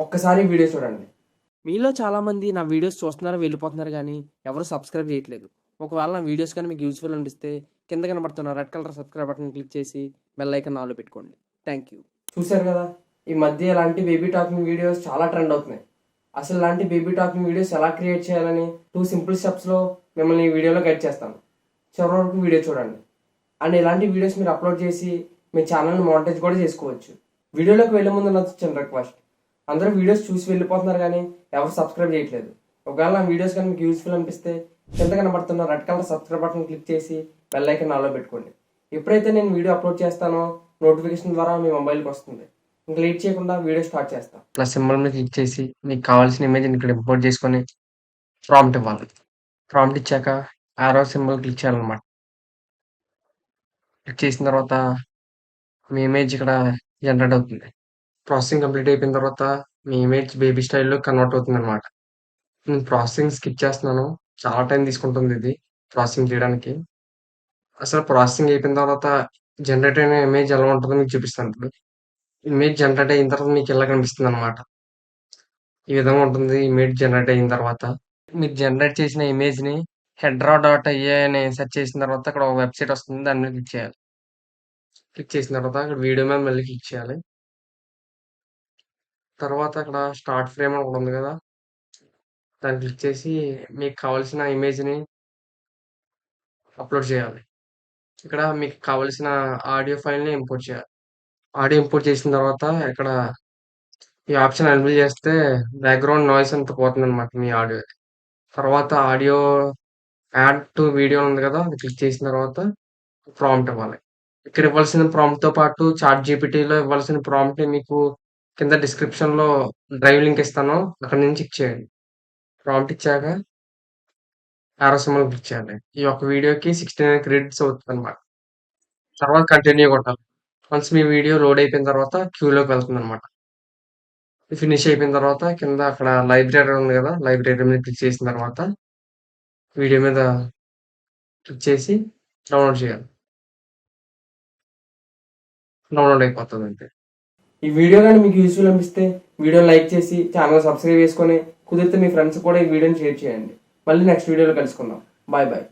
ఒక్కసారి వీడియో చూడండి. మీలో చాలామంది నా వీడియోస్ చూస్తున్నారు, వెళ్ళిపోతున్నారు గానీ, ఎవరు సబ్స్క్రైబ్ చేయట్లేదు. ఒకవేళ నా వీడియోస్ కానీ మీకు యూజ్‌ఫుల్ అనిపిస్తే కింద కనబడుతున్న red colour subscribe button click చేసి బెల్ ఐకాన్ ఆల్‌లో పెట్టుకోండి. Thank you. చూసారు కదా, ఈ మధ్య ఇలాంటి బేబీ టాకింగ్ వీడియోస్ చాలా ట్రెండ్ అవుతున్నాయి. అసలు ఇలాంటి బేబీ టాకింగ్ వీడియోస్ ఎలా క్రియేట్ చేయాలని 2 సింపుల్ స్టెప్స్లో మిమ్మల్ని ఈ వీడియోలో గైడ్ చేస్తాను. చివరి వరకు వీడియో చూడండి. అండ్ ఇలాంటి వీడియోస్ మీరు అప్లోడ్ చేసి మీ ఛానల్ని మానిటైజ్ కూడా చేసుకోవచ్చు. వీడియోలోకి వెళ్ళే ముందు నా చిన్న రిక్వెస్ట్, అందరూ వీడియోస్ చూసి వెళ్ళిపోతున్నారు కానీ ఎవరు సబ్స్క్రైబ్ చేయట్లేదు. ఒకవేళ నా వీడియోస్ కానీ మీకు యూస్ఫుల్ అనిపిస్తే కింద కనబడుతున్న red colour subscribe button click చేసి బెల్ ఐకాన్ ఆన్లో పెట్టుకోండి. ఎప్పుడైతే నేను వీడియో అప్లోడ్ చేస్తానో నోటిఫికేషన్ ద్వారా మీ మొబైల్కి వస్తుంది. ఇంకా లేట్ చేయకుండా వీడియో స్టార్ట్ చేస్తాం. ప్లస్ సింబల్ మీద క్లిక్ చేసి మీకు కావాల్సిన ఇమేజ్ ఇక్కడ ఇంపోర్ట్ చేసుకొని ప్రాంప్ట్ ఇవ్వాలి. ప్రాంప్ట్ ఇచ్చాక ఆరో సింబల్ క్లిక్ చేయాలన్నమాట. క్లిక్ చేసిన తర్వాత మీ ఇమేజ్ ఇక్కడ జనరేట్ అవుతుంది. ప్రాసెసింగ్ కంప్లీట్ అయిపోయిన తర్వాత మీ ఇమేజ్ బేబీ స్టైల్లో కన్వర్ట్ అవుతుంది అనమాట. నేను ప్రాసెసింగ్ స్కిప్ చేస్తున్నాను, చాలా టైం తీసుకుంటుంది ఇది ప్రాసెసింగ్ చేయడానికి. అసలు ప్రాసెసింగ్ అయిపోయిన తర్వాత జనరేట్ అయిన ఇమేజ్ ఎలా ఉంటుందో మీకు చూపిస్తాను. ఇప్పుడు ఇమేజ్ జనరేట్ అయిన తర్వాత మీకు ఇలా కనిపిస్తుంది అనమాట. ఈ విధంగా ఉంటుంది ఇమేజ్ జనరేట్ అయిన తర్వాత. మీరు జనరేట్ చేసిన ఇమేజ్ని hedra.ia అని సెర్చ్ చేసిన తర్వాత అక్కడ ఒక వెబ్సైట్ వస్తుంది, దాని మీద క్లిక్ చేయాలి. క్లిక్ చేసిన తర్వాత అక్కడ వీడియో మీద మళ్ళీ క్లిక్ చేయాలి. తర్వాత అక్కడ స్టార్ట్ ఫ్రేమ్ అని ఒకటి ఉంది కదా, దాన్ని క్లిక్ చేసి మీకు కావాల్సిన ఇమేజ్ని అప్లోడ్ చేయాలి. ఇక్కడ మీకు కావాల్సిన ఆడియో ఫైల్ని ఇంపోర్ట్ చేయాలి. ఆడియో ఇంపోర్ట్ చేసిన తర్వాత ఇక్కడ ఈ ఆప్షన్ ఎనేబుల్ చేస్తే బ్యాక్గ్రౌండ్ నాయిస్ అంతా పోతుంది అనమాట మీ ఆడియో. తర్వాత ఆడియో యాడ్ టు వీడియో ఉంది కదా, అది క్లిక్ చేసిన తర్వాత ప్రాంప్ట్ ఇవ్వాలి. ఇక్కడ ఇవ్వాల్సిన ప్రాంప్ట్‌తో పాటు చాట్ జీపీటీలో ఇవ్వాల్సిన ప్రాంప్ట్‌ని మీకు కింద డిస్క్రిప్షన్‌లో డ్రైవ్ లింక్ ఇస్తాను, అక్కడి నుంచి చెక్ చేయండి. ప్రాంప్ట్ ఇచ్చాక యారో సింబల్ క్లిక్ చేయాలి. ఈ ఒక్క వీడియోకి 69 క్రెడిట్స్ అవుతుందన్నమాట. తర్వాత కంటిన్యూ కొట్టాలి. వన్స్ మీ వీడియో లోడ్ అయిపోయిన తర్వాత క్యూలోకి వెళ్తుందన్నమాట. ఫినిష్ అయిపోయిన తర్వాత కింద అక్కడ లైబ్రరీ ఉంది కదా, లైబ్రరీ మీద క్లిక్ చేసిన తర్వాత వీడియో మీద క్లిక్ చేసి డౌన్లోడ్ చేయాలి. డౌన్లోడ్ అయిపోతుంది అంతే. ఈ వీడియో కానీ మీకు యూస్ఫుల్ అనిపిస్తే వీడియో లైక్ చేసి ఛానల్ సబ్స్క్రైబ్ చేసుకొని కుదిరితే మీ ఫ్రెండ్స్ కూడా ఈ వీడియోని షేర్ చేయండి. మళ్ళీ నెక్స్ట్ వీడియోలో కలుసుకుందాం. Bye bye.